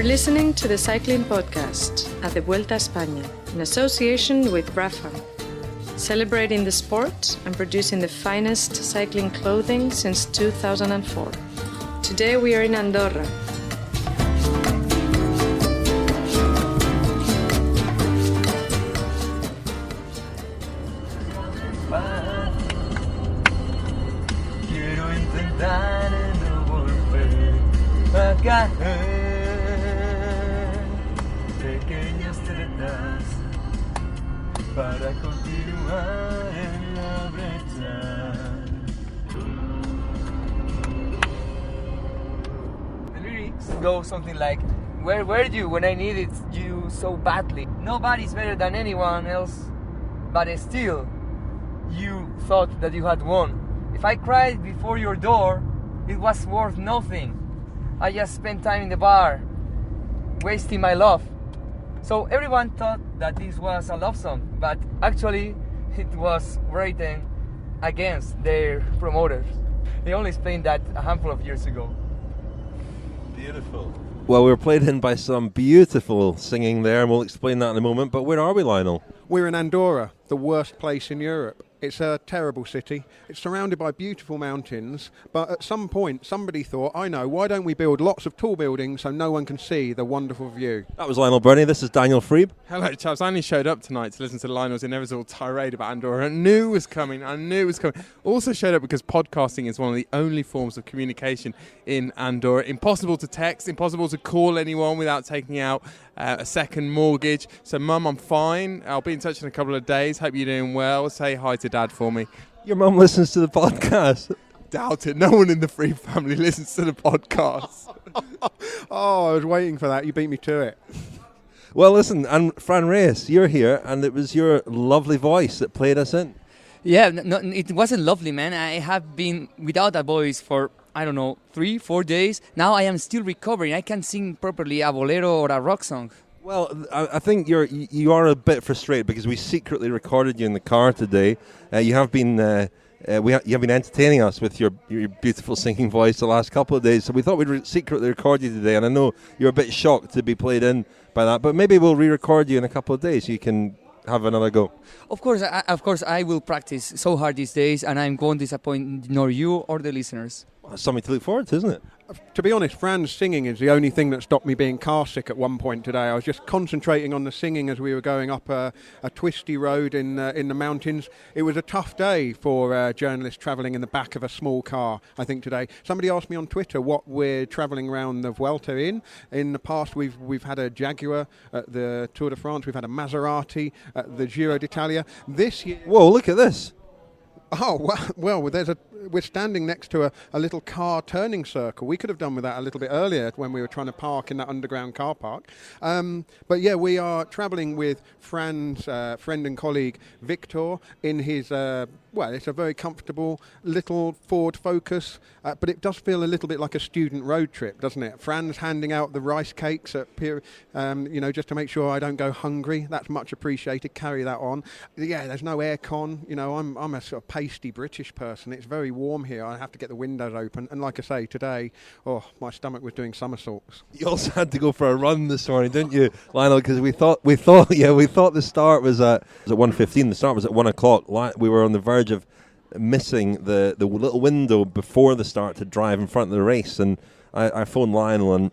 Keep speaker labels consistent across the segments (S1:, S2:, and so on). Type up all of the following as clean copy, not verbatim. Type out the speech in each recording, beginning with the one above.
S1: You're listening to the Cycling Podcast at the Vuelta España in association with Rapha, celebrating the sport and producing the finest cycling clothing since 2004. Today we are in Andorra.
S2: Quiero intentar no volver a caer. Pequeñas tretas para continuar en la brecha. The lyrics go something like, where were you when I needed you so badly? Nobody's better than anyone else, but still, you thought that you had won. If I cried before your door, it was worth nothing. I just spent time in the bar, wasting my love. So everyone thought that this was a love song, but actually it was written against their promoters. They only explained that a handful of years ago.
S3: Beautiful. Well, we were played in by some beautiful singing there, and we'll explain that in a moment. But where are we, Lionel?
S4: We're in Andorra, the worst place in Europe. It's a terrible city. It's surrounded by beautiful mountains, but at some point somebody thought, I know, why don't we build lots of tall buildings so no one can see the wonderful view?
S3: That was Lionel Birnie. This is Daniel Friebe.
S5: Hello, chaps. I only showed up tonight to listen to Lionel's inevitable tirade about Andorra. I knew it was coming. Also showed up because podcasting is one of the only forms of communication in Andorra. Impossible to text, impossible to call anyone without taking out a second mortgage. So, Mum, I'm fine. I'll be in touch in a couple of days. Hope you're doing well. Say hi to Dad for me.
S3: Your mum listens to the podcast.
S5: Doubt it. No one in the Friebe family listens to the podcast.
S4: Oh, I was waiting for that. You beat me to it.
S3: Well, listen, and Fran Reyes, you're here, and it was your lovely voice that played us in.
S6: Yeah, no, it wasn't lovely, man. I have been without a voice for, 3-4 days. Now I am still recovering. I can't sing properly a bolero or a rock song.
S3: Well, I think you are a bit frustrated because we secretly recorded you in the car today. You have been you have been entertaining us with your beautiful singing voice the last couple of days. So we thought we'd secretly record you today, and I know you're a bit shocked to be played in by that. But maybe we'll re-record you in a couple of days so you can have another go.
S6: Of course, I will practice so hard these days, and I won't disappoint nor you or the listeners.
S3: Well, that's something to look forward to, isn't it?
S4: To be honest, Fran's singing is the only thing that stopped me being car sick at one point today. I was just concentrating on the singing as we were going up a twisty road in the mountains. It was a tough day for journalists travelling in the back of a small car, I think, today. Somebody asked me on Twitter what we're travelling around the Vuelta in. In the past, we've had a Jaguar at the Tour de France. We've had a Maserati at the Giro d'Italia. This year...
S3: Whoa, look at this.
S4: Oh, well, we're standing next to a little car turning circle. We could have done with that a little bit earlier when we were trying to park in that underground car park. But yeah, we are travelling with Fran's friend and colleague Victor in his, it's a very comfortable little Ford Focus, but it does feel a little bit like a student road trip, doesn't it? Fran's handing out the rice cakes at just to make sure I don't go hungry. That's much appreciated. Carry that on. Yeah, there's no aircon. I'm a sort of pasty British person. It's very warm here. I have to get the windows open. And like I say, today, my stomach was doing somersaults.
S3: You also had to go for a run this morning, didn't you, Lionel? Because we thought the start was at 1:15. The start was at 1 o'clock. We were on the verge of missing the little window before the start to drive in front of the race. And I phoned Lionel, and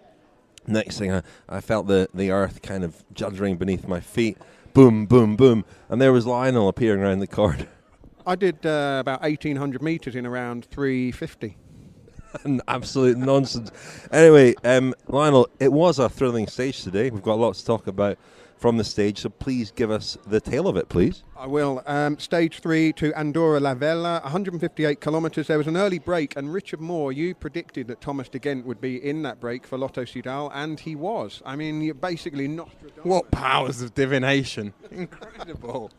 S3: next thing I felt the earth kind of juddering beneath my feet. Boom, boom, boom. And there was Lionel appearing around the corner.
S4: I did about 1,800 metres in around 3:50.
S3: Absolute nonsense. Anyway, Lionel, it was a thrilling stage today. We've got a lot to talk about from the stage, so please give us the tale of it, please.
S4: I will. Stage 3 to Andorra La Vella, 158 kilometres. There was an early break, and Richard Moore, you predicted that Thomas de Gent would be in that break for Lotto Soudal, and he was. I mean, you basically Nostradamus.
S5: What powers of divination. Incredible.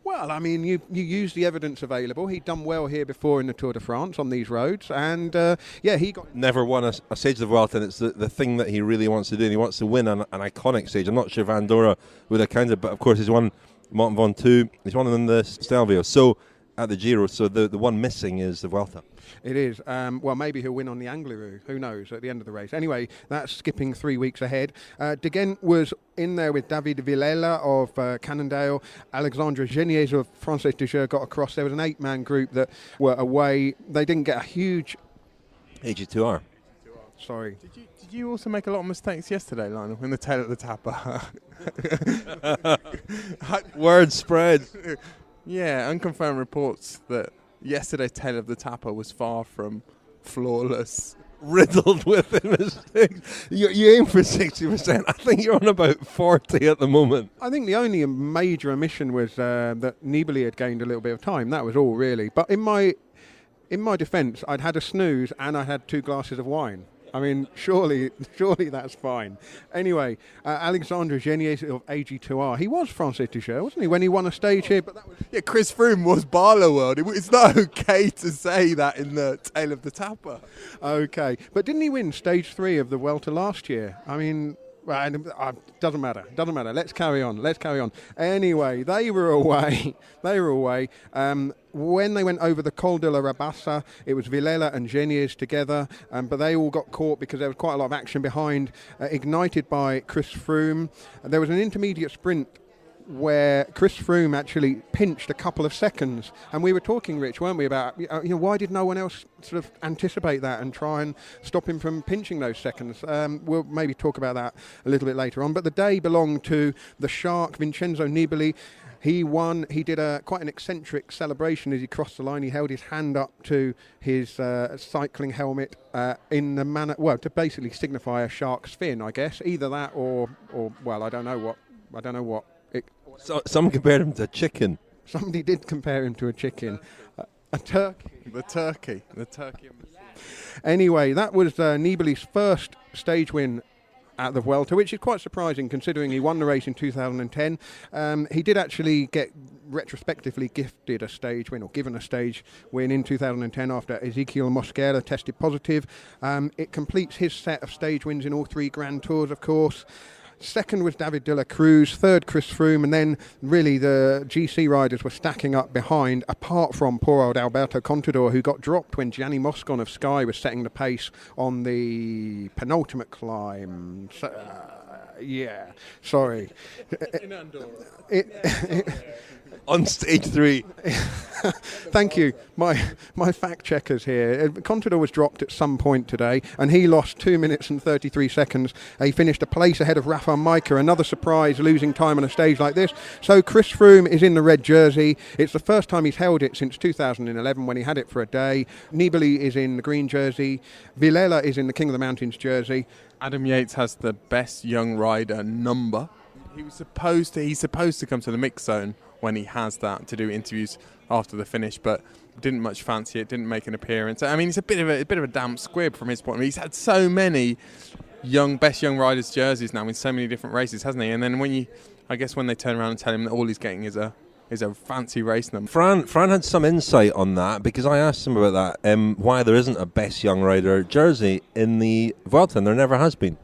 S4: Well, I mean, you use the evidence available. He'd done well here before in the Tour de France on these roads, and he got...
S3: Never won a stage of the Vuelta, and it's the thing that he really wants to do. He wants to win an iconic stage. I'm not sure if Andorra would have counted, but of course he's won Mont Ventoux, he's won in the Stelvio. So at the Giro. So the one missing is the Vuelta.
S4: It is. Well, maybe he'll win on the Angliru. Who knows at the end of the race. Anyway, that's skipping 3 weeks ahead. De Gent was in there with David Villela of Cannondale. Alexandre Geniez of Francis Dejeux got across. There was an 8-man group that were away. They didn't get a huge...
S3: AG2R.
S4: Sorry.
S5: Did you also make a lot of mistakes yesterday, Lionel, in the tail of the tapper?
S3: Word spread.
S5: Yeah, unconfirmed reports that yesterday's tail of the tapper was far from flawless.
S3: Riddled with mistakes. You aim for 60%. I think you're on about 40 at the moment.
S4: I think the only major omission was that Nibali had gained a little bit of time. That was all, really. But in my defence, I'd had a snooze and I had 2 glasses of wine. I mean, surely that's fine. Anyway, Alexandre Geniez of AG2R. He was Francis Dejeux, wasn't he, when he won a stage here? But that was
S5: Chris Froome was Barlow World. It's not okay to say that in the tail of the tapper.
S4: Okay. But didn't he win stage 3 of the Vuelta last year? I mean... Well, doesn't matter. Let's carry on. Anyway, they were away. When they went over the Col de la Rabassa, it was Villela and Geniez together, but they all got caught because there was quite a lot of action behind, ignited by Chris Froome. There was an intermediate sprint where Chris Froome actually pinched a couple of seconds, and we were talking, Rich, weren't we, about why did no one else sort of anticipate that and try and stop him from pinching those seconds? We'll maybe talk about that a little bit later on. But the day belonged to the Shark, Vincenzo Nibali. He won. He did quite an eccentric celebration as he crossed the line. He held his hand up to his cycling helmet in the manner, well, to basically signify a shark's fin, I guess. Either that or well, I don't know what.
S3: So, some compared him to a chicken.
S4: Somebody did compare him to a chicken. A turkey.
S5: The turkey.
S4: Anyway, that was Nibali's first stage win at the Vuelta, which is quite surprising considering he won the race in 2010. He did actually get retrospectively gifted a stage win, or given a stage win in 2010 after Ezequiel Mosquera tested positive. It completes his set of stage wins in all 3 Grand Tours, of course. Second was David de la Cruz, third Chris Froome, and then really the GC riders were stacking up behind, apart from poor old Alberto Contador, who got dropped when Gianni Moscon of Sky was setting the pace on the penultimate climb. Sorry.
S5: In Andorra.
S3: On stage 3.
S4: Thank you. My fact checkers here. Contador was dropped at some point today, and he lost 2 minutes and 33 seconds. He finished a place ahead of Rapha Maika. Another surprise, losing time on a stage like this. So Chris Froome is in the red jersey. It's the first time he's held it since 2011 when he had it for a day. Nibali is in the green jersey. Villela is in the King of the Mountains jersey.
S5: Adam Yates has the best young rider number. He's supposed to come to the mix zone when he has that to do interviews after the finish, but didn't much fancy it, didn't make an appearance. I mean, it's a bit of a damp squib from his point of view. He's had so many best young riders jerseys now in so many different races, hasn't he? And then when they turn around and tell him that all he's getting is a fancy race number.
S3: Fran had some insight on that, because I asked him about that, why there isn't a best young rider jersey in the Vuelta, and there never has been.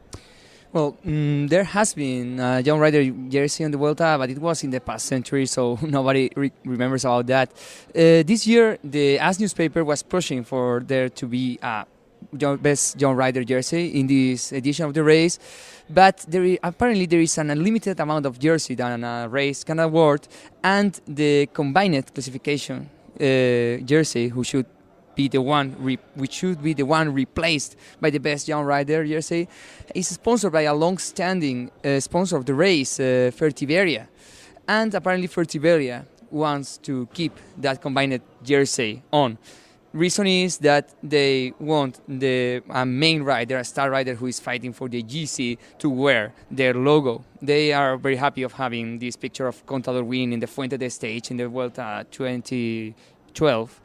S6: Well, there has been a young rider jersey on the Vuelta, but it was in the past century, so nobody remembers about that. This year, the AS newspaper was pushing for there to be a best young rider jersey in this edition of the race, but apparently there is an unlimited amount of jersey that a race can award, and the combined classification jersey, which should be the one replaced by the best young rider jersey, is sponsored by a long-standing sponsor of the race, Fertiberia, and apparently Fertiberia wants to keep that combined jersey on. Reason is that they want the main rider, a star rider who is fighting for the GC, to wear their logo. They are very happy of having this picture of Contador winning in the Fuente de Stage in the Vuelta 2012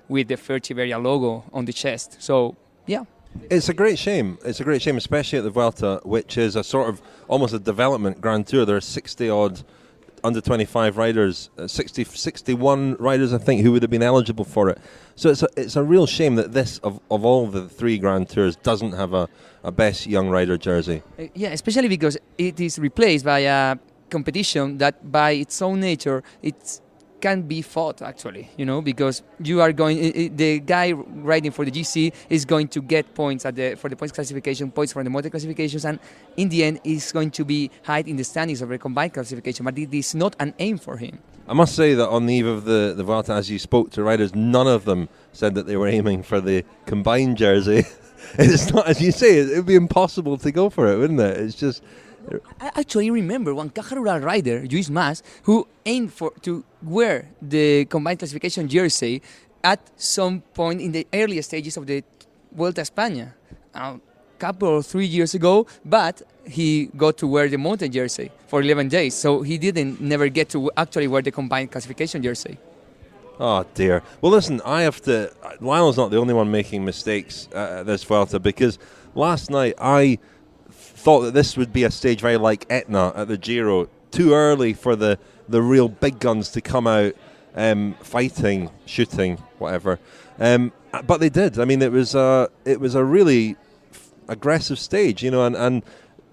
S6: with the Fertiberia logo on the chest. So, yeah.
S3: It's a great shame. Especially at the Vuelta, which is a sort of almost a development Grand Tour. There are 60-odd under 25 riders, 61 riders, I think, who would have been eligible for it. So it's a real shame that this, of all the 3 Grand Tours, doesn't have a best young rider jersey.
S6: Yeah, especially because it is replaced by a competition that by its own nature, it's can be fought actually, because you are going. The guy riding for the GC is going to get points for the points classification, points for the motor classifications, and in the end is going to be high in the standings of the combined classification. But it is not an aim for him.
S3: I must say that on the eve of the Vuelta, as you spoke to riders, none of them said that they were aiming for the combined jersey. It's not, as you say, it would be impossible to go for it, wouldn't it? It's just...
S6: I actually remember one Caja Rural rider, Luis Mas, who aimed to wear the combined classification jersey at some point in the early stages of the Vuelta a España, a couple or 3 years ago, but he got to wear the mountain jersey for 11 days, so he never get to actually wear the combined classification jersey.
S3: Oh dear. Well, listen, Lionel's not the only one making mistakes at this Vuelta, because last night I thought that this would be a stage very like Etna at the Giro. Too early for the real big guns to come out fighting, shooting, whatever. But they did. I mean, it was a really aggressive stage, and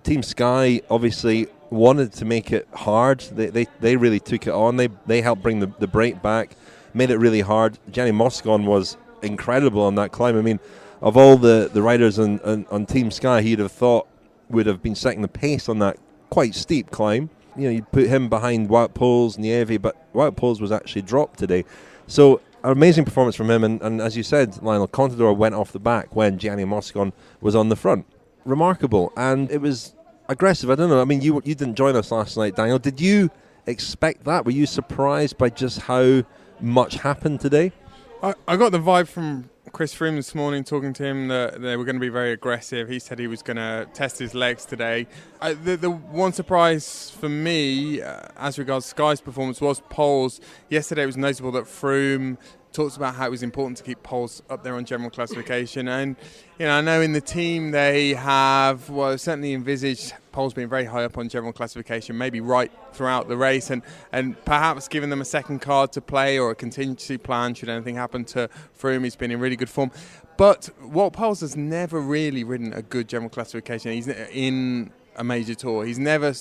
S3: Team Sky obviously wanted to make it hard. They really took it on. They helped bring the break back, made it really hard. Gianni Moscon was incredible on that climb. I mean, of all the riders on Team Sky, he'd have thought would have been setting the pace on that quite steep climb. You'd put him behind Wout Poels, Nieve, but Wout Poels was actually dropped today. So an amazing performance from him, and as you said, Lionel, Contador went off the back when Gianni Moscon was on the front. Remarkable, and it was aggressive. I don't know, I mean, you didn't join us last night, Daniel. Did you expect that? Were you surprised by just how much happened today?
S5: I got the vibe from Chris Froome this morning, talking to him, that they were going to be very aggressive. He said he was going to test his legs today. The one surprise for me, as regards Sky's performance, was Poels. Yesterday it was notable that Froome talks about how it was important to keep Poels up there on general classification. And I know in the team they have, certainly envisaged Poels being very high up on general classification, maybe right throughout the race, and perhaps giving them a second card to play or a contingency plan should anything happen to Froome. He's been in really good form. But Wout Poels has never really ridden a good general classification. He's in a major tour. He's never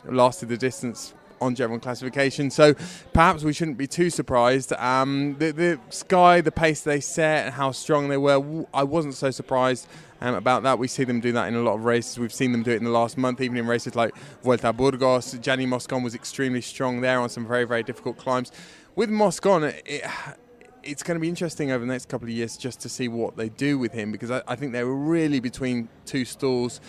S5: lasted the distance on general classification, so perhaps we shouldn't be too surprised. The Sky, the pace they set and how strong they were, I wasn't so surprised about that. We see them do that in a lot of races. We've seen them do it in the last month, even in races like Vuelta a Burgos. Gianni Moscon was extremely strong there on some very, very difficult climbs. With Moscon, it's going to be interesting over the next couple of years just to see what they do with him, because I think they were really between two stools.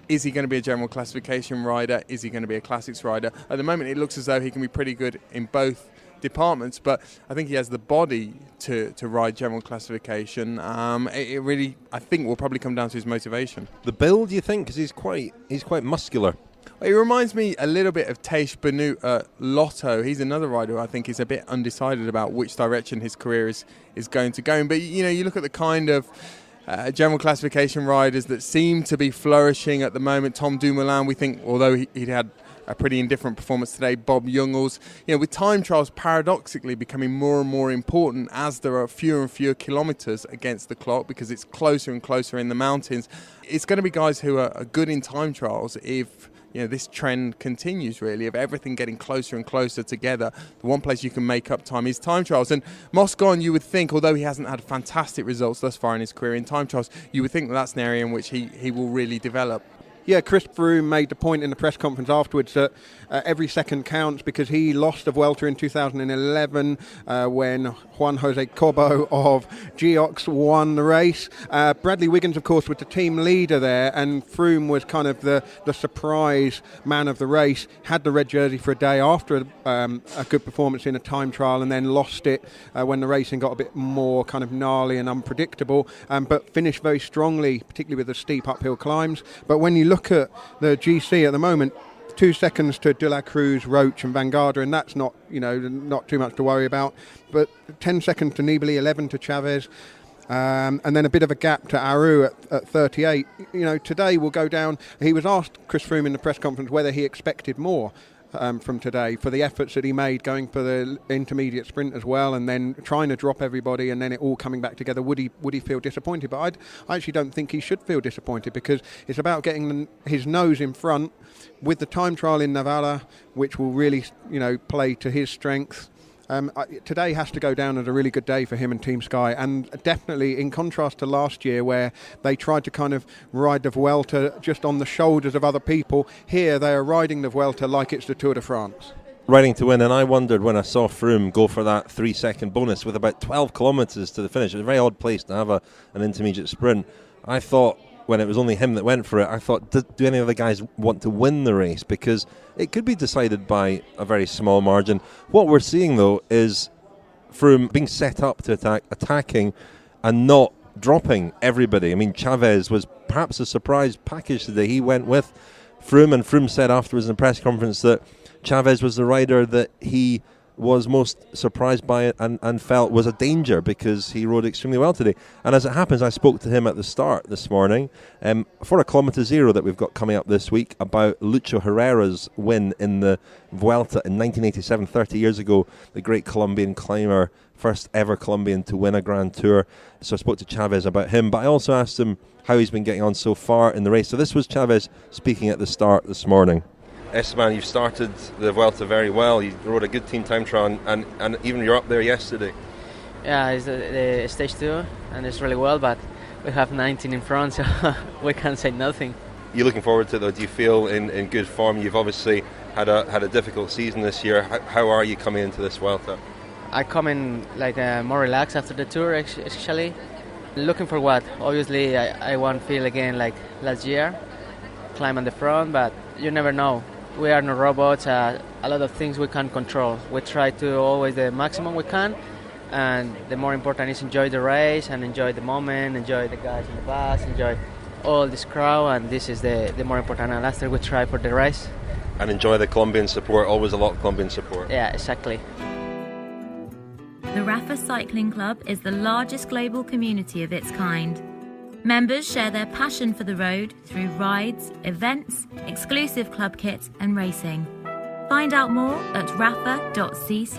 S5: Is he going to be a general classification rider? Is he going to be a classics rider? At the moment, it looks as though he can be pretty good in both departments, but I think he has the body to ride general classification. It really, I think, will probably come down to his motivation.
S3: The build, you think? Because he's quite muscular.
S5: He reminds me a little bit of Teish Benoot at Lotto. He's another rider who I think is a bit undecided about which direction his career is going to go in. But, you look at the kind of general classification riders that seem to be flourishing at the moment. Tom Dumoulin, we think, although he'd had a pretty indifferent performance today. Bob Jungels, with time trials paradoxically becoming more and more important as there are fewer and fewer kilometres against the clock because it's closer and closer in the mountains. It's going to be guys who are good in time trials if this trend continues, really, of everything getting closer and closer together. The one place you can make up time is time trials. And Moscon, you would think, although he hasn't had fantastic results thus far in his career in time trials, you would think that's an area in which he will really develop.
S4: Yeah, Chris Froome made the point in the press conference afterwards that every second counts, because he lost the Vuelta in 2011 when Juan Jose Cobo of Geox won the race. Bradley Wiggins, of course, was the team leader there, and Froome was kind of the surprise man of the race. Had the red jersey for a day after a good performance in a time trial, and then lost it when the racing got a bit more kind of gnarly and unpredictable, but finished very strongly, particularly with the steep uphill climbs. But when you look at the GC at the moment, 2 seconds to De La Cruz, Roach and Van Garderen, and that's not too much to worry about. But 10 seconds to Nibali, 11 to Chaves, and then a bit of a gap to Aru at 38. Today will go down. He was asked, Chris Froome, in the press conference whether he expected more. from today for the efforts that he made going for the intermediate sprint as well, and then trying to drop everybody and then it all coming back together. Would he feel disappointed? But I actually don't think he should feel disappointed, because it's about getting his nose in front with the time trial in Navarra, which will really play to his strengths. Today has to go down as a really good day for him and Team Sky, and definitely in contrast to last year where they tried to kind of ride the Vuelta just on the shoulders of other people. Here they are riding the Vuelta like it's the Tour de France.
S3: Riding to win, and I wondered when I saw Froome go for that 3-second bonus with about 12 kilometres to the finish. It was a very odd place to have an intermediate sprint. I thought, when it was only him that went for it, I thought, do any of the guys want to win the race? Because it could be decided by a very small margin. What we're seeing, though, is Froome being set up to attacking and not dropping everybody. I mean, Chaves was perhaps a surprise package today. He went with Froome, and Froome said afterwards in the press conference that Chaves was the rider that he was most surprised by it and felt was a danger because he rode extremely well today. And as it happens, I spoke to him at the start this morning for a Kilometre Zero that we've got coming up this week about Lucho Herrera's win in the Vuelta in 1987, 30 years ago, the great Colombian climber, first ever Colombian to win a Grand Tour. So I spoke to Chaves about him, but I also asked him how he's been getting on so far in the race. So this was Chaves speaking at the start this morning. Esteban, you've started the Vuelta very well. You rode a good team time trial, and even you're up there yesterday.
S7: Yeah, it's the stage 2, and it's really well, but we have 19 in front, so we can't say nothing.
S3: You're looking forward to it, though? Do you feel in good form? You've obviously had a difficult season this year. How are you coming into this Vuelta?
S7: I come in more relaxed after the tour, actually. Looking for what? Obviously, I won't feel again like last year, climb on the front, but you never know. We are no robots. A lot of things we can't control. We try to always the maximum we can, and the more important is enjoy the race and enjoy the moment, enjoy the guys in the bus, enjoy all this crowd, and this is the more important. And after we try for the race.
S3: And enjoy the Colombian support, always a lot of Colombian support.
S7: Yeah, exactly.
S8: The Rapha Cycling Club is the largest global community of its kind. Members share their passion for the road through rides, events, exclusive club kit and racing. Find out more at rapha.cc.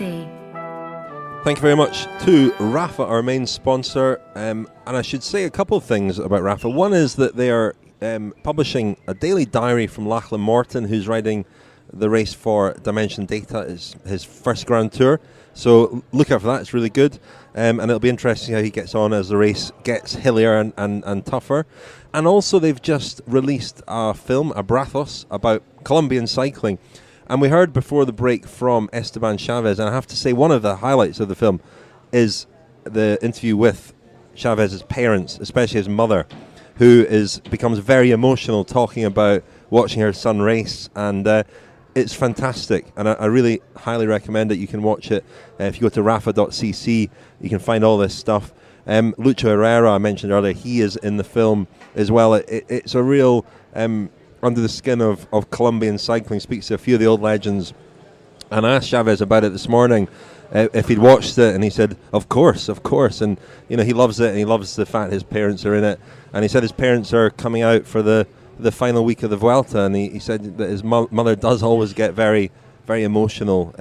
S3: Thank you very much to Rapha, our main sponsor. And I should say a couple of things about Rapha. One is that they are publishing a daily diary from Lachlan Morton, who's riding the race for Dimension Data, is his first Grand Tour. So look out for that, it's really good. And it'll be interesting how he gets on as the race gets hillier and tougher. And also they've just released a film, a Brazos, about Colombian cycling. And we heard before the break from Esteban Chaves, and I have to say one of the highlights of the film is the interview with Chaves' parents, especially his mother, who becomes very emotional talking about watching her son race, and it's fantastic, and I really highly recommend it. You can watch it if you go to rapha.cc. You can find all this stuff. Lucho Herrera, I mentioned earlier, he is in the film as well. It's a real under the skin of Colombian cycling. Speaks to a few of the old legends, and I asked Chaves about it this morning if he'd watched it, and he said, of course, and he loves it, and he loves the fact his parents are in it, and he said his parents are coming out for the final week of the Vuelta, and he said that his mother does always get very, very emotional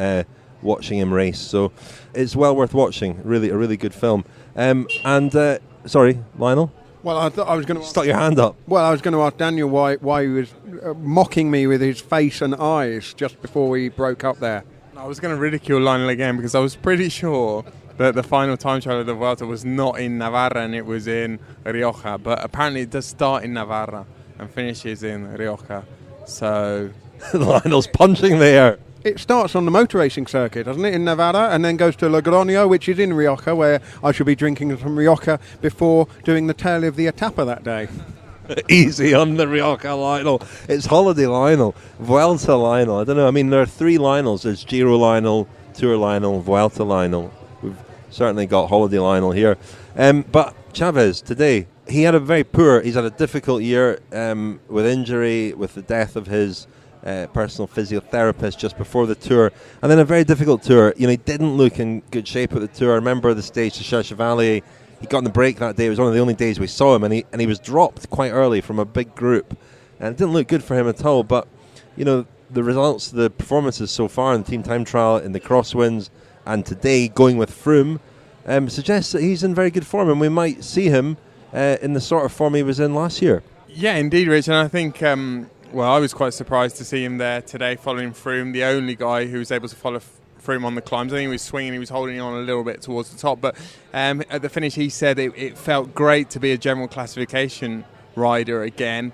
S3: watching him race. So it's well worth watching. Really, a really good film. Sorry, Lionel?
S4: Well, I was going to
S3: stuck your hand up.
S4: Well, I was going to ask Daniel why he was mocking me with his face and eyes just before we broke up there.
S5: I was going to ridicule Lionel again because I was pretty sure that the final time trial of the Vuelta was not in Navarra and it was in Rioja, but apparently it does start in Navarra and finishes in Rioja. So
S3: Lionel's punching there.
S4: It starts on the motor racing circuit, doesn't it, in Navarra, and then goes to Logroño, which is in Rioja, where I shall be drinking some Rioja before doing the tail of the Etapa that day.
S3: Easy on the Rioja, Lionel. It's Holiday Lionel, Vuelta Lionel. I don't know. I mean, there are three Lionels. There's Giro Lionel, Tour Lionel, Vuelta Lionel. We've certainly got Holiday Lionel here. But Chaves, today, he's had a difficult year with injury, with the death of his personal physiotherapist just before the tour, and then a very difficult tour. He didn't look in good shape at the tour. I remember the stage to Chevalier. He got in the break that day. It was one of the only days we saw him, and he was dropped quite early from a big group, and it didn't look good for him at all. But the results, the performances so far in the team time trial, in the crosswinds, and today going with Froome, suggests that he's in very good form, and we might see him in the sort of form he was in last year.
S5: Yeah, indeed, Rich. And I think, I was quite surprised to see him there today following Froome, the only guy who was able to follow Froome on the climbs. I think he was swinging, he was holding on a little bit towards the top, but at the finish he said it felt great to be a general classification rider again.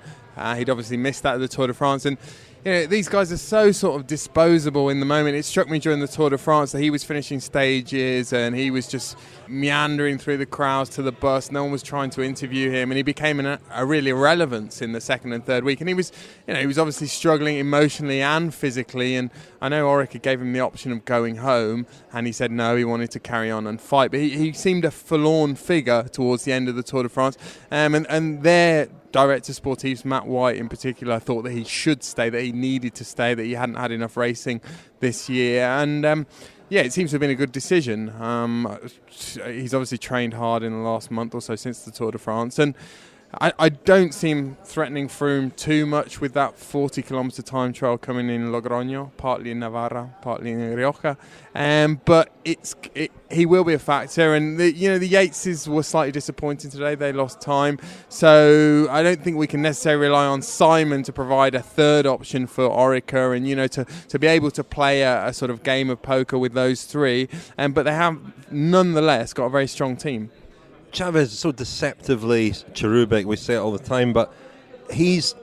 S5: He'd obviously missed that at the Tour de France, and these guys are so sort of disposable in the moment. It struck me during the Tour de France that he was finishing stages and he was just meandering through the crowds to the bus. No one was trying to interview him, and he became a real irrelevance in the second and third week. And he was obviously struggling emotionally and physically. And I know Orica gave him the option of going home, and he said no, he wanted to carry on and fight. But he seemed a forlorn figure towards the end of the Tour de France. And their Director Sportifs, Matt White in particular, thought that he should stay, that he needed to stay, that he hadn't had enough racing this year. And it seems to have been a good decision. He's obviously trained hard in the last month or so since the Tour de France, and I don't see him threatening Froome too much with that 40-kilometre time trial coming in Logroño, partly in Navarra, partly in Rioja. But he will be a factor. And the Yateses were slightly disappointing today. They lost time. So I don't think we can necessarily rely on Simon to provide a third option for Orica and, to be able to play a sort of game of poker with those three. But they have nonetheless got a very strong team.
S3: Chaves is so deceptively cherubic, we say it all the time, but he's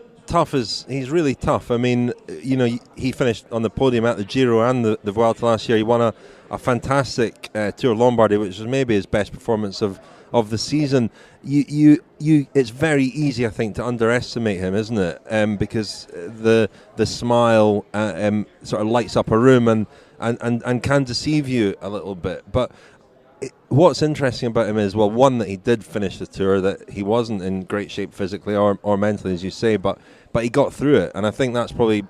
S3: really tough. I mean, he finished on the podium at the Giro and the Vuelta last year. He won a fantastic Tour of Lombardy, which was maybe his best performance of the season. It's very easy, I think, to underestimate him, isn't it? Because the smile sort of lights up a room and can deceive you a little bit. But what's interesting about him is, well, one, that he did finish the Tour, that he wasn't in great shape physically or mentally, as you say, but he got through it, and I think that's probably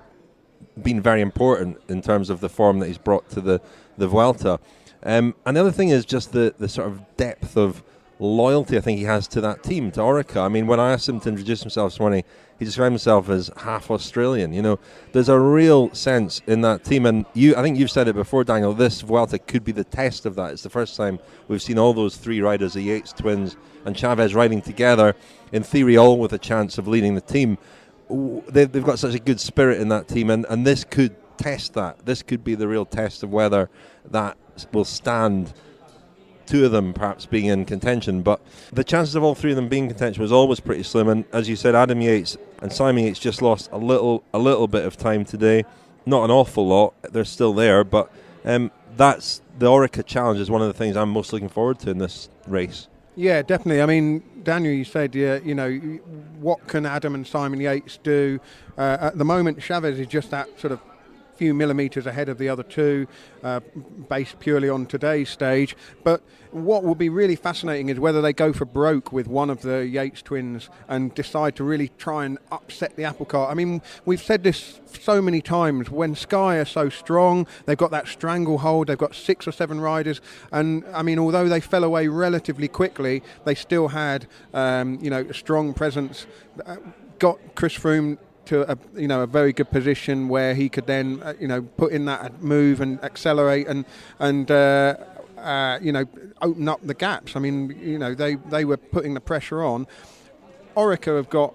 S3: been very important in terms of the form that he's brought to the Vuelta. And the other thing is just the sort of depth of loyalty I think he has to that team, to Orica. I mean, when I asked him to introduce himself this morning, he described himself as half Australian. There's a real sense in that team, and I think you've said it before, Daniel, this Vuelta could be the test of that. It's the first time we've seen all those three riders, the Yates twins and Chaves, riding together, in theory all with a chance of leading the team. They've got such a good spirit in that team, and this could test that. This could be the real test of whether that will stand, two of them perhaps being in contention. But the chances of all three of them being in contention was always pretty slim, and as you said, Adam Yates and Simon Yates just lost a little bit of time today. Not an awful lot, they're still there, but that's the Orica Challenge is one of the things I'm most looking forward to in this race.
S4: Yeah, definitely. I mean, Daniel, you said, what can Adam and Simon Yates do? At the moment, Chaves is just that sort of few millimetres ahead of the other two, based purely on today's stage. But what will be really fascinating is whether they go for broke with one of the Yates twins and decide to really try and upset the apple cart. I mean, we've said this so many times. When Sky are so strong, they've got that stranglehold, they've got 6 or 7 riders, and I mean, although they fell away relatively quickly, they still had a strong presence. Got Chris Froome to a very good position where he could then put in that move and accelerate and open up the gaps. I mean, they were putting the pressure on. Orica have got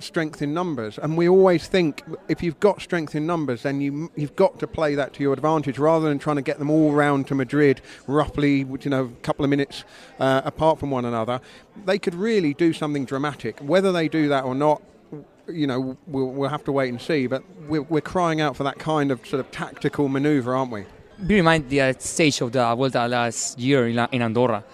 S4: strength in numbers, and we always think if you've got strength in numbers, then you've got to play that to your advantage rather than trying to get them all round to Madrid roughly, a couple of minutes apart from one another. They could really do something dramatic. Whether they do that or not, we'll have to wait and see, but we're crying out for that kind of sort of tactical manoeuvre, aren't we?
S6: Bear in mind the stage of the Vuelta last year in Andorra.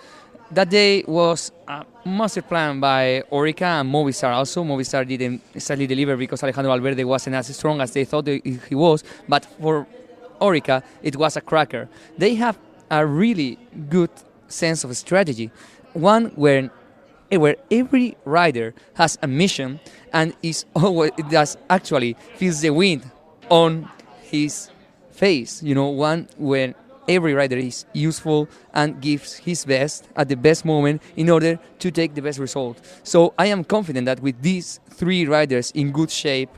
S6: That day was a master plan by Orica and Movistar. Also, Movistar didn't sadly deliver because Alejandro Valverde wasn't as strong as they thought he was, but for Orica, it was a cracker. They have a really good sense of strategy, one where every rider has a mission and actually feels the wind on his face. One where every rider is useful and gives his best at the best moment in order to take the best result. So I am confident that with these 3 riders in good shape,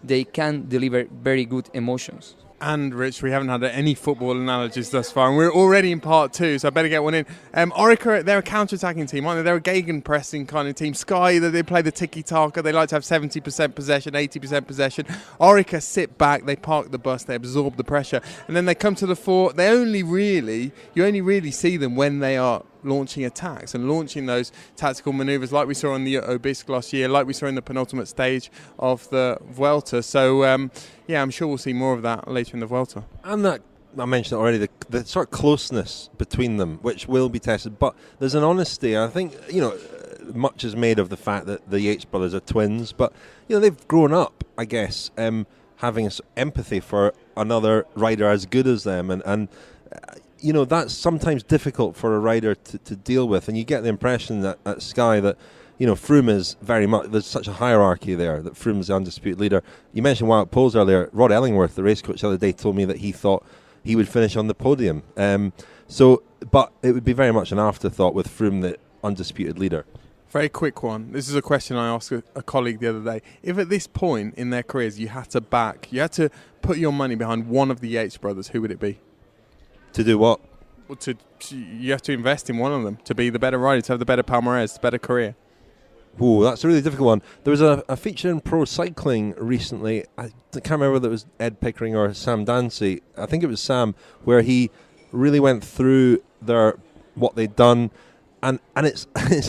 S6: they can deliver very good emotions.
S5: And Rich, we haven't had any football analogies thus far, and we're already in part 2, so I better get one in. Orica, they're a counter-attacking team, aren't they? They're a gegenpressing kind of team. Sky, they play the tiki-taka. They like to have 70% possession, 80% possession. Orica sit back, they park the bus, they absorb the pressure, and then they come to the fore. You only really see them when they are launching attacks and launching those tactical manoeuvres like we saw on the Obisque last year, like we saw in the penultimate stage of the Vuelta. So, I'm sure we'll see more of that later in the Vuelta.
S3: And that, I mentioned it already, the sort of closeness between them, which will be tested. But there's an honesty. I think, much is made of the fact that the Yates brothers are twins, but, they've grown up, I guess, having empathy for another rider as good as them. And that's sometimes difficult for a rider to deal with, and you get the impression that at Sky that, Froome is very much, there's such a hierarchy there, that Froome's the undisputed leader. You mentioned Wout Poels earlier. Rod Ellingworth, the race coach the other day, told me that he thought he would finish on the podium. But it would be very much an afterthought with Froome the undisputed leader.
S5: Very quick one. This is a question I asked a colleague the other day. If at this point in their careers you had to put your money behind one of the Yates brothers, who would it be?
S3: To do what?
S5: Well, you have to invest in one of them to be the better rider, to have the better palmarès, the better career.
S3: Ooh, that's a really difficult one. There was a feature in Pro Cycling recently. I can't remember whether it was Ed Pickering or Sam Dancy. I think it was Sam, where he really went through what they'd done, and it's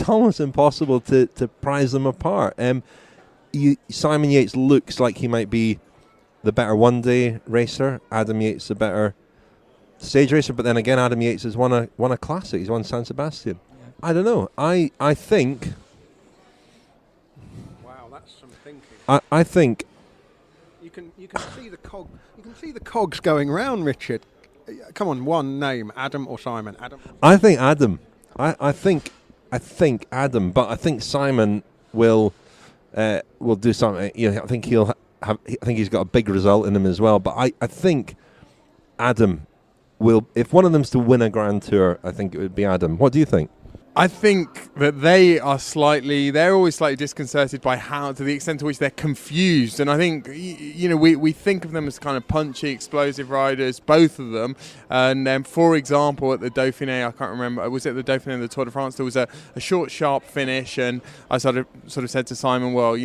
S3: almost impossible to prize them apart. Simon Yates looks like he might be the better one-day racer. Adam Yates the better stage racer, but then again, Adam Yates has won a classic. He's won San Sebastian. Yeah. I don't know. I think.
S4: Wow, that's some thinking.
S3: I think.
S4: You can see the cog. You can see the cogs going round, Richard. Come on, one name: Adam or Simon. Adam.
S3: I think Adam. I think Adam, but I think Simon will do something. I think he'll have. I think he's got a big result in him as well. But I think Adam will, if one of them's to win a Grand Tour, I think it would be Adam. What do you think?
S5: I think that they're always slightly disconcerted by to the extent to which they're confused. And I think, we think of them as kind of punchy, explosive riders, both of them. And for example, at the Dauphiné, I can't remember, was it the Dauphiné of the Tour de France? There was a short, sharp finish. And I sort of said to Simon, well,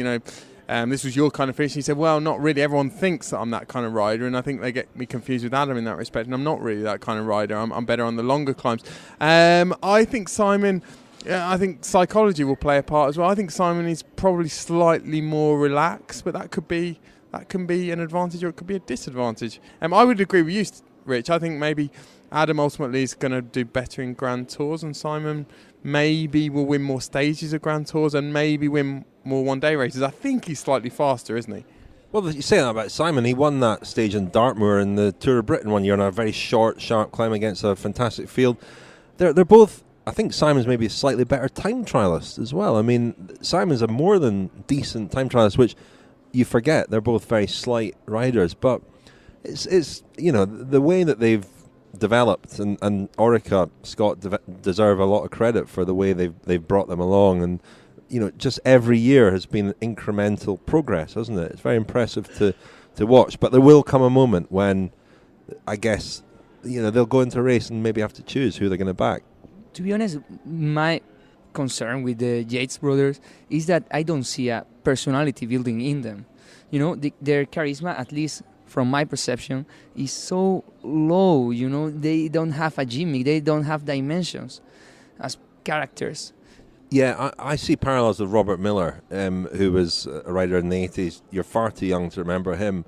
S5: this was your kind of finish. He said, well, not really. Everyone thinks that I'm that kind of rider, and I think they get me confused with Adam in that respect, and I'm not really that kind of rider. I'm better on the longer climbs. I think Simon, I think psychology will play a part as well. I think Simon is probably slightly more relaxed, but that can be an advantage or it could be a disadvantage. I would agree with you, Rich. I think maybe Adam ultimately is going to do better in Grand Tours, and Simon maybe will win more stages of Grand Tours and maybe win more one-day races. I think he's slightly faster, isn't he?
S3: Well, you say that about Simon. He won that stage in Dartmoor in the Tour of Britain one year on a very short, sharp climb against a fantastic field. They're both. I think Simon's maybe a slightly better time trialist as well. I mean, Simon's a more than decent time trialist, which you forget. They're both very slight riders, but it's the way that they've developed, and Orica-Scott deserve a lot of credit for the way they've brought them along, and just every year has been incremental progress, hasn't it? It's very impressive to watch, but there will come a moment when I guess they'll go into a race and maybe have to choose who they're going to back.
S6: To be honest, my concern with the Yates brothers is that I don't see a personality building in them. Their charisma, at least from my perception, is so low. They don't have a gimmick. They don't have dimensions as characters.
S3: Yeah, I see parallels with Robert Miller, who was a rider in the 80s. You're far too young to remember him.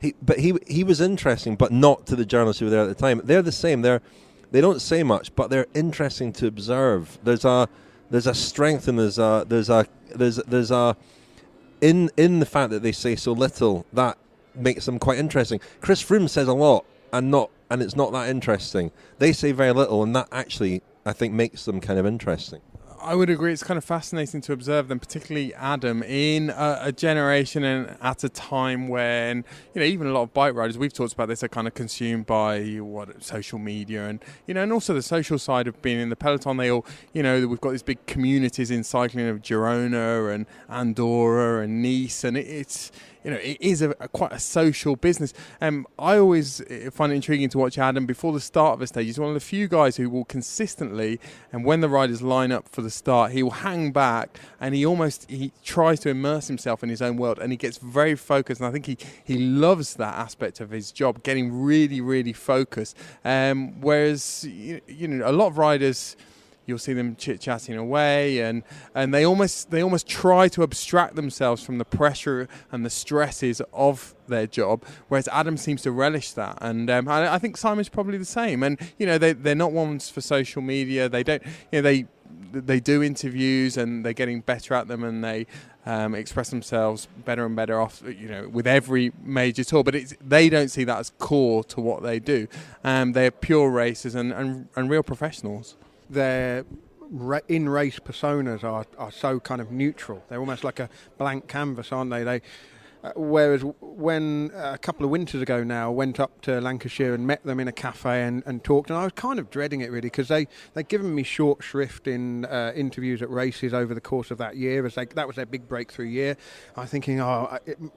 S3: He was interesting, but not to the journalists who were there at the time. They're the same. They don't say much, but they're interesting to observe. There's a strength, and there's a in the fact that they say so little that makes them quite interesting. Chris Froome says a lot, and it's not that interesting. They say very little, and that actually I think makes them kind of interesting.
S5: I would agree. It's kind of fascinating to observe them, particularly Adam, in a generation and at a time when, even a lot of bike riders, we've talked about this, are kind of consumed by social media and, and also the social side of being in the peloton. They all, we've got these big communities in cycling of Girona and Andorra and Nice, and it's it is quite a social business. I always find it intriguing to watch Adam before the start of a stage. He's one of the few guys who will consistently, and when the riders line up for the start, he will hang back and he tries to immerse himself in his own world, and he gets very focused. And I think he loves that aspect of his job, getting really, really focused. Whereas a lot of riders, you'll see them chit-chatting away, and they almost try to abstract themselves from the pressure and the stresses of their job, whereas Adam seems to relish that, and I think Simon's probably the same. And they're not ones for social media. They don't, they do interviews, and they're getting better at them, and they express themselves better and better off, with every major tour. But they don't see that as core to what they do. They're pure racers and real professionals.
S4: Their in-race personas are so kind of neutral. They're almost like a blank canvas, aren't they? Whereas when a couple of winters ago now, went up to Lancashire and met them in a cafe and talked, and I was kind of dreading it really, because they'd given me short shrift in interviews at races over the course of that year, that was their big breakthrough year. I was thinking,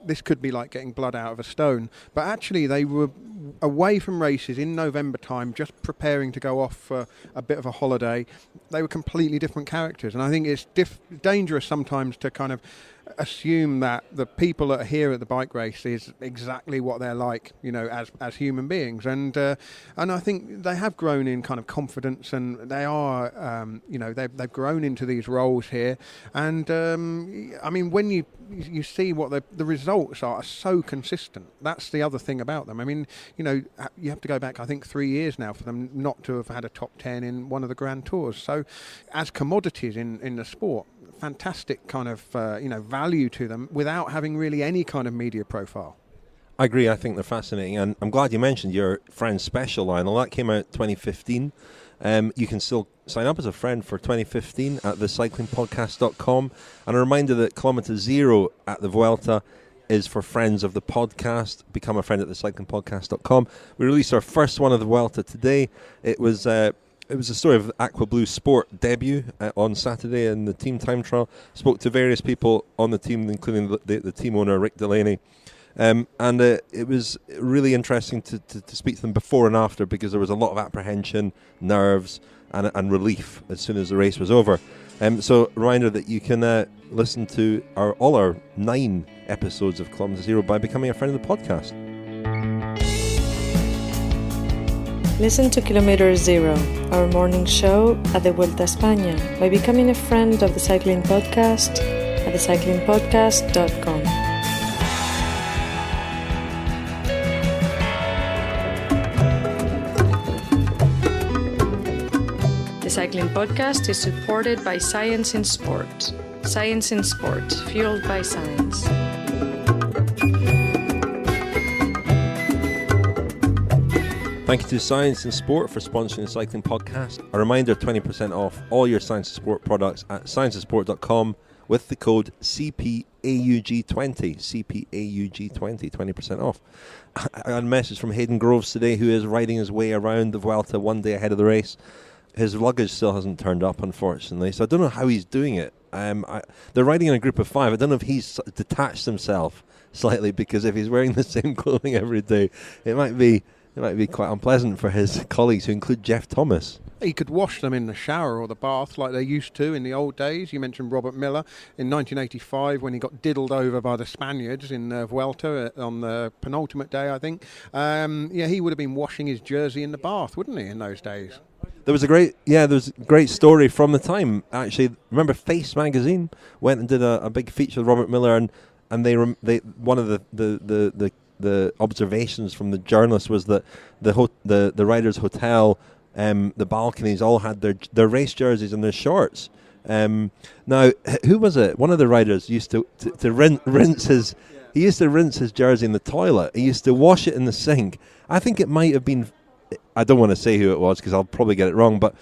S4: this could be like getting blood out of a stone. But actually they were away from races in November time, just preparing to go off for a bit of a holiday. They were completely different characters, and I think it's dangerous sometimes to kind of assume that the people that are here at the bike race is exactly what they're like, as human beings, and I think they have grown in kind of confidence, and they are, they've grown into these roles here, and I mean, when you see what the results are so consistent. That's the other thing about them. I mean, you have to go back, I think, 3 years now for them not to have had a top 10 in one of the Grand Tours. So, as commodities in the sport, fantastic kind of value to them without having really any kind of media profile.
S3: I agree. I think they're fascinating, and I'm glad you mentioned your friend special, Lionel. That came out 2015. You can still sign up as a friend for 2015 at thecyclingpodcast.com, and a reminder that Kilometre Zero at the Vuelta is for friends of the podcast. Become a friend at thecyclingpodcast.com. We released our first one of the Vuelta today. It was a story of Aqua Blue Sport debut on Saturday in the team time trial. Spoke to various people on the team, including the team owner, Rick Delaney. And it was really interesting to speak to them before and after, because there was a lot of apprehension, nerves, and relief as soon as the race was over. So a reminder that you can listen to all our 9 episodes of Kilometre Zero by becoming a friend of the podcast.
S1: Listen to Kilometre Zero, our morning show at the Vuelta España, by becoming a friend of the Cycling Podcast at thecyclingpodcast.com. The Cycling Podcast is supported by Science in Sport. Science in Sport, fueled by science.
S3: Thank you to Science in Sport for sponsoring the Cycling Podcast. A reminder, 20% off all your Science in Sport products at scienceinsport.com with the code CPAUG20. CPAUG20, 20% off. I got a message from Hayden Groves today, who is riding his way around the Vuelta one day ahead of the race. His luggage still hasn't turned up, unfortunately, so I don't know how he's doing it. They're riding in a group of 5. I don't know if he's detached himself slightly, because if he's wearing the same clothing every day, it might be quite unpleasant for his colleagues, who include Jeff Thomas.
S4: He could wash them in the shower or the bath like they used to in the old days. You mentioned Robert Miller in 1985 when he got diddled over by the Spaniards in Vuelta on the penultimate day, I think. He would have been washing his jersey in the bath, wouldn't he, in those days?
S3: There was a great story from the time, actually. Remember, Face magazine went and did a big feature with Robert Miller, and they one of the observations from the journalist was that the riders' hotel, the balconies all had their race jerseys and their shorts. Now, who was it? One of the riders used to rinse his. He used to rinse his jersey in the toilet. He used to wash it in the sink. I think it might have been. I don't want to say who it was because I'll probably get it wrong. But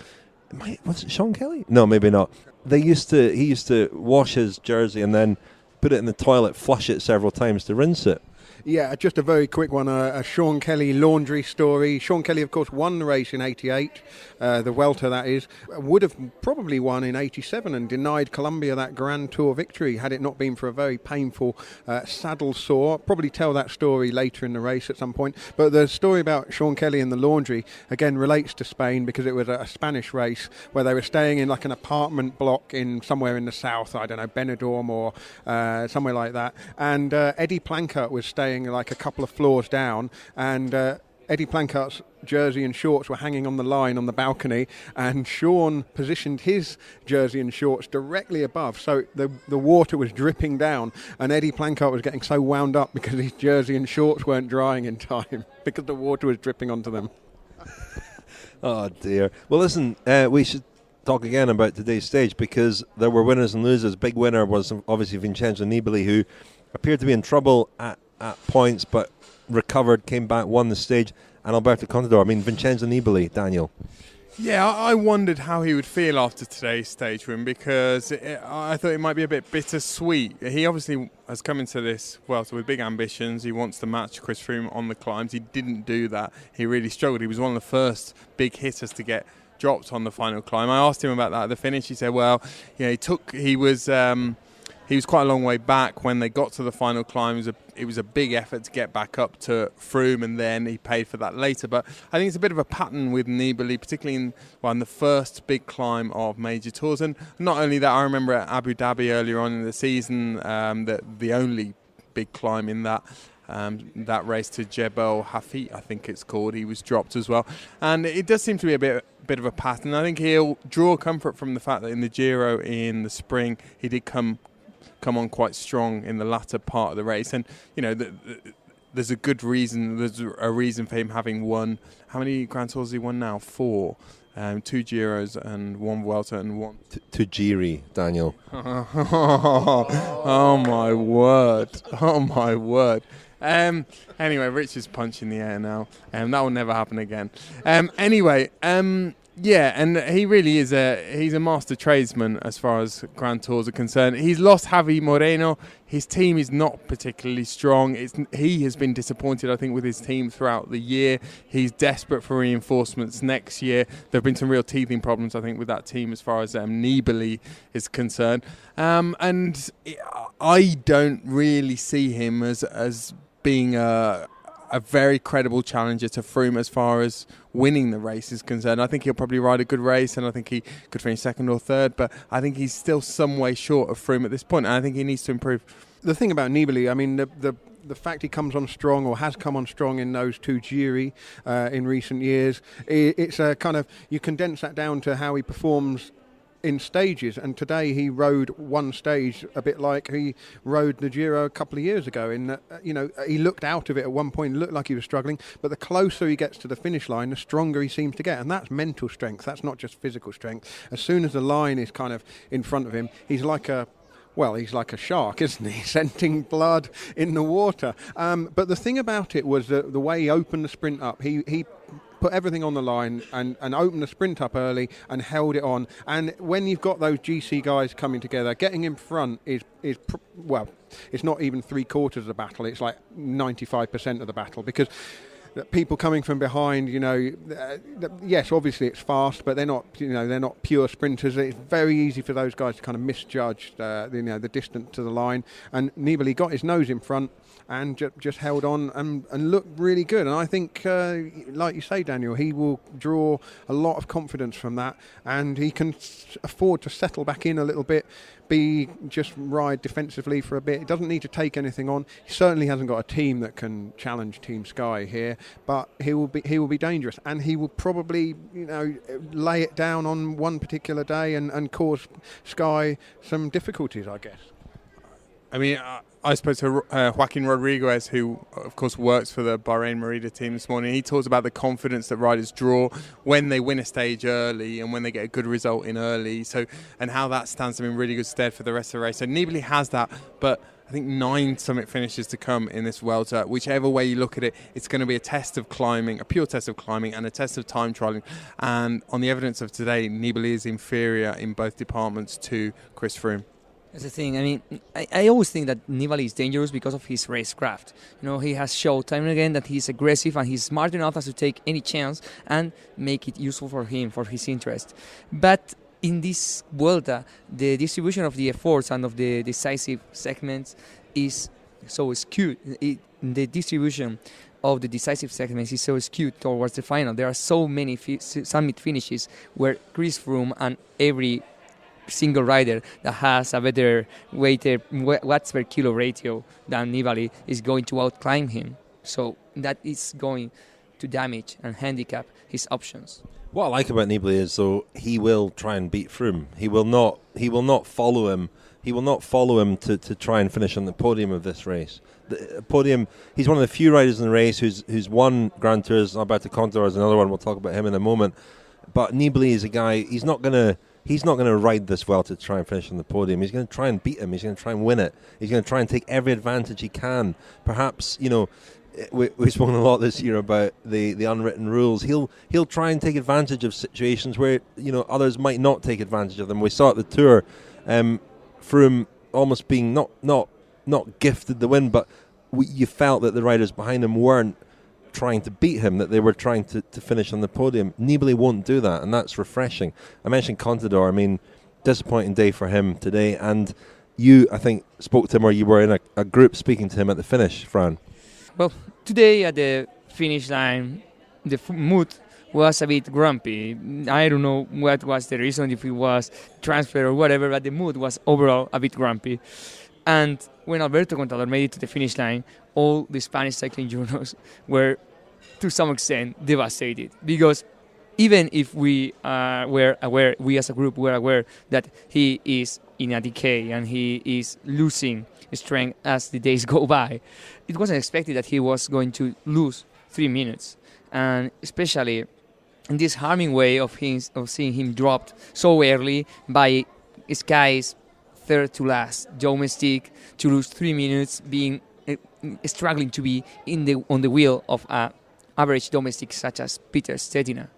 S3: was it Sean Kelly? No, maybe not. He used to wash his jersey and then put it in the toilet, flush it several times to rinse it.
S4: Yeah, just a very quick one, a Sean Kelly laundry story. Sean Kelly, of course, won the race in 88, the Vuelta that is, would have probably won in 87 and denied Colombia that Grand Tour victory had it not been for a very painful saddle sore. Probably tell that story later in the race at some point. But the story about Sean Kelly and the laundry, again, relates to Spain because it was a Spanish race where they were staying in like an apartment block in somewhere in the south, I don't know, Benidorm or somewhere like that. And Eddie Plancart was staying like a couple of floors down, and Eddie Plancart's jersey and shorts were hanging on the line on the balcony, and Sean positioned his jersey and shorts directly above, so the water was dripping down, and Eddie Plancart was getting so wound up because his jersey and shorts weren't drying in time because the water was dripping onto them.
S3: Oh dear. Well, listen, we should talk again about today's stage because there were winners and losers. Big winner was obviously Vincenzo Nibali, who appeared to be in trouble at points but recovered, came back, won the stage, and Alberto Contador. I mean, Vincenzo Nibali, Daniel.
S5: Yeah, I wondered how he would feel after today's stage win because I thought it might be a bit bittersweet. He obviously has come into this Vuelta with big ambitions. He wants to match Chris Froome on the climbs. He didn't do that. He really struggled. He was one of the first big hitters to get dropped on the final climb. I asked him about that at the finish. He said, well, you know, he was quite a long way back when they got to the final climb. It was a big effort to get back up to Froome, and then he paid for that later. But I think it's a bit of a pattern with Nibali, particularly in the first big climb of major tours. And not only that, I remember at Abu Dhabi earlier on in the season, the only big climb in that race to Jebel Hafit, I think it's called, he was dropped as well. And it does seem to be a bit of a pattern. I think he'll draw comfort from the fact that in the Giro in the spring, he did come on quite strong in the latter part of the race, and you know there's a good reason. There's a reason for him having won. How many Grand Tours has he won now? 4, 2 Giros and 1 Vuelta and 1.
S3: 2 Giri, Daniel.
S5: Oh my word! Oh my word! Anyway, Rich is punching the air now, and that will never happen again. Yeah, and he really is he's a master tradesman as far as Grand Tours are concerned. He's lost Javi Moreno. His team is not particularly strong. He has been disappointed, I think, with his team throughout the year. He's desperate for reinforcements next year. There have been some real teething problems, I think, with that team as far as Nibali is concerned. And I don't really see him as being a very credible challenger to Froome as far as winning the race is concerned. I think he'll probably ride a good race, and I think he could finish second or third, but I think he's still some way short of Froome at this point, and I think he needs to improve.
S4: The thing about Nibali, I mean, the fact he comes on strong or has come on strong in those 2 Giri in recent years, it's a kind of, you condense that down to how he performs in stages, and today he rode one stage a bit like he rode the Giro a couple of years ago. In he looked out of it at one point, looked like he was struggling, but the closer he gets to the finish line, the stronger he seems to get, and that's mental strength. That's not just physical strength. As soon as the line is kind of in front of him, he's like a shark, isn't he? Scenting blood in the water. But the thing about it was the way he opened the sprint up. He put everything on the line and opened the sprint up early and held it on. And when you've got those GC guys coming together, getting in front is it's not even 3/4 of the battle. It's like 95% of the battle, because people coming from behind, yes, obviously it's fast, but they're not pure sprinters. It's very easy for those guys to kind of misjudge the distance to the line. And Nibali got his nose in front and just held on and looked really good. And I think, like you say, Daniel, he will draw a lot of confidence from that, and he can afford to settle back in a little bit, just ride defensively for a bit. He doesn't need to take anything on. He certainly hasn't got a team that can challenge Team Sky here, but he will be dangerous, and he will probably lay it down on one particular day and cause Sky some difficulties, I guess.
S5: I mean, I spoke to Joaquin Rodriguez, who, of course, works for the Bahrain Merida team this morning. He talks about the confidence that riders draw when they win a stage early and when they get a good result in early, and how that stands them in really good stead for the rest of the race. So Nibali has that, but I think 9 summit finishes to come in this Vuelta. Whichever way you look at it, it's going to be a test of climbing, a pure test of climbing, and a test of time trialling. And on the evidence of today, Nibali is inferior in both departments to Chris Froome.
S6: That's the thing. I mean, I always think that Nibali is dangerous because of his racecraft. You know, he has shown time and again that he's aggressive and he's smart enough as to take any chance and make it useful for him, for his interest. But in this Vuelta, the distribution of the efforts and of the decisive segments is so skewed. The distribution of the decisive segments is so skewed towards the final. There are so many summit finishes where Chris Froome and every single rider that has a better watts per kilo ratio than Nibali is going to outclimb him. So that is going to damage and handicap his options.
S3: What I like about Nibali is, though, he will try and beat Froome. He will not follow him. He will not follow him to try and finish on the podium of this race. The podium. He's one of the few riders in the race who's won Grand Tours. Alberto Contador is another one. We'll talk about him in a moment. But Nibali is a guy. He's not gonna ride this well to try and finish on the podium. He's going to try and beat him. He's going to try and win it. He's going to try and take every advantage he can. Perhaps, you know, we've spoken a lot this year about the unwritten rules. He'll try and take advantage of situations where, you know, others might not take advantage of them. We saw at the Tour, Froome almost being not gifted the win, but you felt that the riders behind him weren't trying to beat him, that they were trying to finish on the podium. Nibali won't do that, and that's refreshing. I mentioned Contador. I mean, disappointing day for him today, and you, I think, spoke to him, or you were in a group speaking to him at the finish, Fran.
S6: Well, today at the finish line, the mood was a bit grumpy. I don't know what was the reason, if it was transfer or whatever, but the mood was overall a bit grumpy. And when Alberto Contador made it to the finish line, all the Spanish cycling journals were, to some extent, devastated. Because even if we were aware, we as a group were aware that he is in a decay and he is losing strength as the days go by, it wasn't expected that he was going to lose 3 minutes. And especially in this harming way of seeing him dropped so early by Sky's third to last domestic, to lose 3 minutes, being struggling to be on the wheel of an average domestic such as Peter Stetina.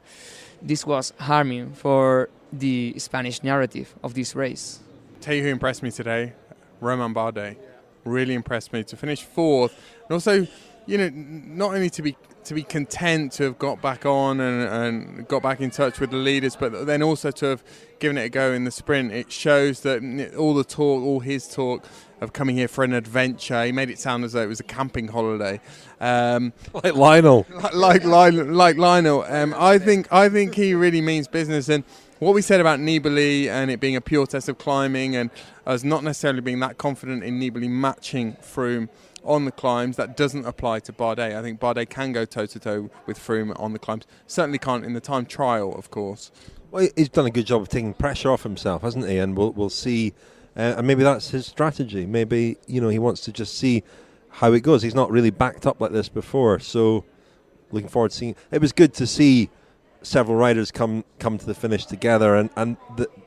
S6: This was harming for the Spanish narrative of this race.
S5: Tell you who impressed me today, Romain Bardet. Really impressed me to finish fourth, and also, you know, not only to be content to have got back on and got back in touch with the leaders, but then also to have given it a go in the sprint. It shows that all his talk of coming here for an adventure, he made it sound as though it was a camping holiday.
S3: Like Lionel.
S5: Like Lionel. I think he really means business. And what we said about Nibali and it being a pure test of climbing, and us not necessarily being that confident in Nibali matching Froome on the climbs, that doesn't apply to Bardet. I think Bardet can go toe-to-toe with Froome on the climbs. Certainly can't in the time trial, of course.
S3: Well, he's done a good job of taking pressure off himself, hasn't he? And we'll see. And maybe that's his strategy. Maybe, you know, he wants to just see how it goes. He's not really backed up like this before. So looking forward to seeing. It was good to see several riders come to the finish together. And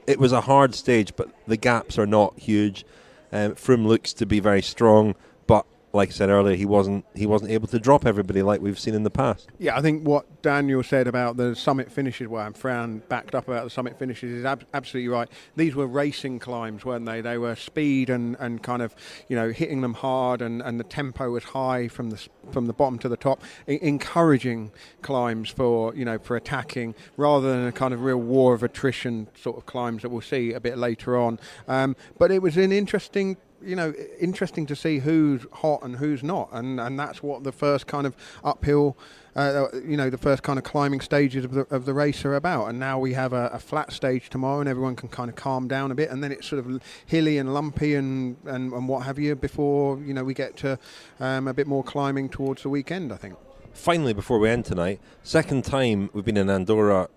S3: it was a hard stage, but the gaps are not huge. Froome looks to be very strong. But like I said earlier, he wasn't able to drop everybody like we've seen in the past. Yeah,
S4: I think what Daniel said about the summit finishes, and Fran backed up about the summit finishes, is absolutely right. These were racing climbs, weren't they? They were speed and kind of, you know, hitting them hard, and the tempo was high from the bottom to the top, encouraging climbs for attacking, rather than a kind of real war of attrition sort of climbs that we'll see a bit later on. But it was an interesting to see who's hot and who's not, and that's what the first kind of uphill, the first kind of climbing stages of the race are about. And now we have a flat stage tomorrow, and everyone can kind of calm down a bit, and then it's sort of hilly and lumpy and what have you before we get to a bit more climbing towards the weekend, I think.
S3: Finally, before we end tonight, second time we've been in Andorra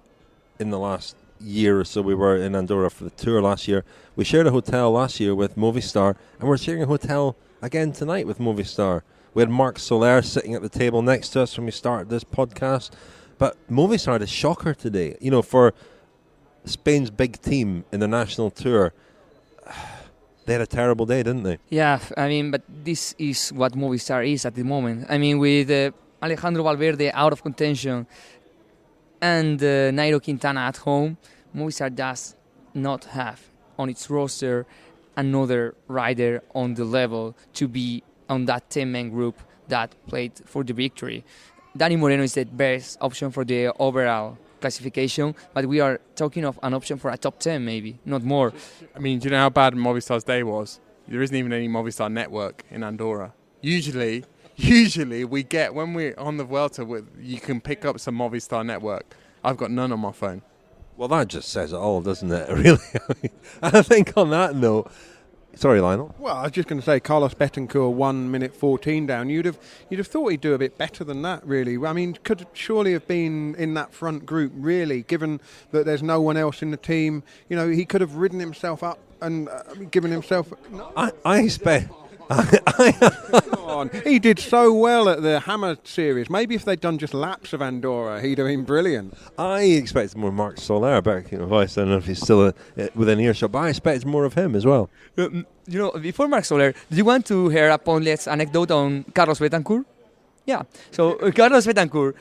S3: in the last year or so. We were in Andorra for the Tour last year. We shared a hotel last year with Movistar, and we're sharing a hotel again tonight with Movistar. We had Marc Soler sitting at the table next to us when we started this podcast. But Movistar had a shocker today. For Spain's big team in the national tour, they had a terrible day, didn't they?
S6: Yeah, but this is what Movistar is at the moment. With Alejandro Valverde out of contention and Nairo Quintana at home, Movistar does not have on its roster another rider on the level to be on that 10-man group that played for the victory. Dani Moreno is the best option for the overall classification, but we are talking of an option for a top 10 maybe, not more.
S5: I mean, do you know how bad Movistar's day was? There isn't even any Movistar network in Andorra. Usually we get, when we're on the Vuelta, you can pick up some Movistar network. I've got none on my phone.
S3: Well, that just says it all, doesn't it? Really? I think on that note, sorry, Lionel.
S4: Well, I was just going to say, Carlos Betancourt 1 minute 14 down. You'd have thought he'd do a bit better than that, really. I mean, could surely have been in that front group, really, given that there's no one else in the team. You know, he could have ridden himself up and given himself. No.
S3: I expect.
S4: He did so well at the Hammer series. Maybe if they'd done just laps of Andorra, he'd have been brilliant.
S3: I expected more Marc Soler back in voice. I don't know if he's still within earshot, but I expect more of him as well.
S6: You know, before Marc Soler, do you want to hear a pointless anecdote on Carlos Betancourt? Yeah. So Carlos Betancourt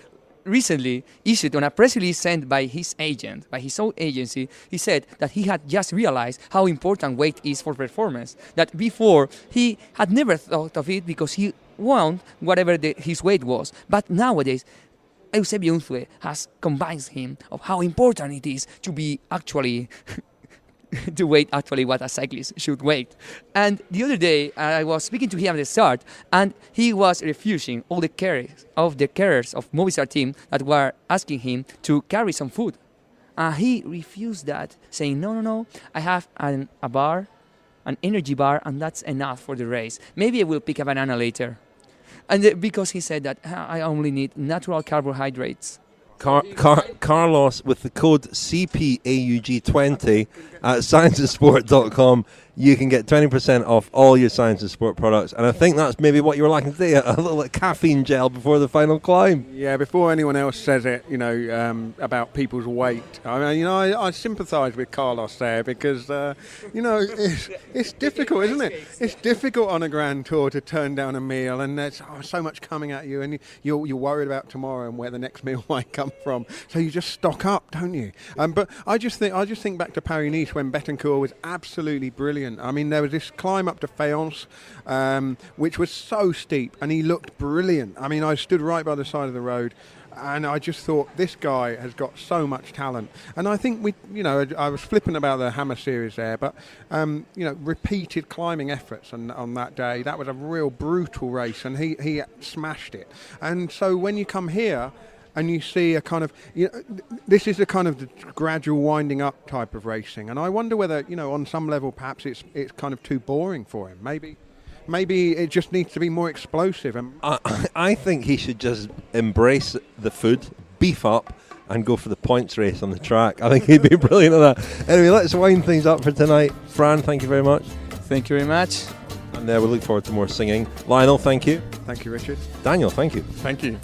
S6: recently issued on a press release sent by his agent, by his own agency, he said that he had just realized how important weight is for performance. That before he had never thought of it because he won whatever his weight was. But nowadays, Eusebio Unzue has convinced him of how important it is to be actually to weight actually what a cyclist should weight. And the other day, I was speaking to him at the start, and he was refusing all the carers of Movistar team that were asking him to carry some food. He refused that, saying, no, I have a bar, an energy bar, and that's enough for the race. Maybe I will pick a banana later. And because he said that I only need natural carbohydrates.
S3: Carlos, with the code CPAUG20 at scienceofsport.com, you can get 20% off all your Science of Sport products. And I think that's maybe what you were lacking today, a little caffeine gel before the final climb.
S4: Yeah, before anyone else says it, you know, about people's weight. I mean, you know, I sympathise with Carlos there because, you know, it's difficult, isn't it? It's difficult on a Grand Tour to turn down a meal, and there's so much coming at you, and you're worried about tomorrow and where the next meal might come from. So you just stock up, don't you? But I just think back to Paris-Nice when Betancourt was absolutely brilliant. I mean, there was this climb up to Fayence, which was so steep, and he looked brilliant. I mean, I stood right by the side of the road, and I just thought, this guy has got so much talent. And I think I was flippant about the Hammer series there, but, you know, repeated climbing efforts on that day. That was a real brutal race, and he smashed it. And so when you come here, and you see a kind of, you know, this is a kind of the gradual winding up type of racing, and I wonder whether, you know, on some level perhaps it's kind of too boring for him. Maybe it just needs to be more explosive. And
S3: I think he should just embrace the food, beef up, and go for the points race on the track. I think he'd be brilliant at that. Anyway, let's wind things up for tonight. Fran, thank you very much.
S6: Thank you very much.
S3: And we look forward to more singing. Lionel, thank you.
S4: Thank you, Richard.
S3: Daniel, thank you.
S5: Thank you.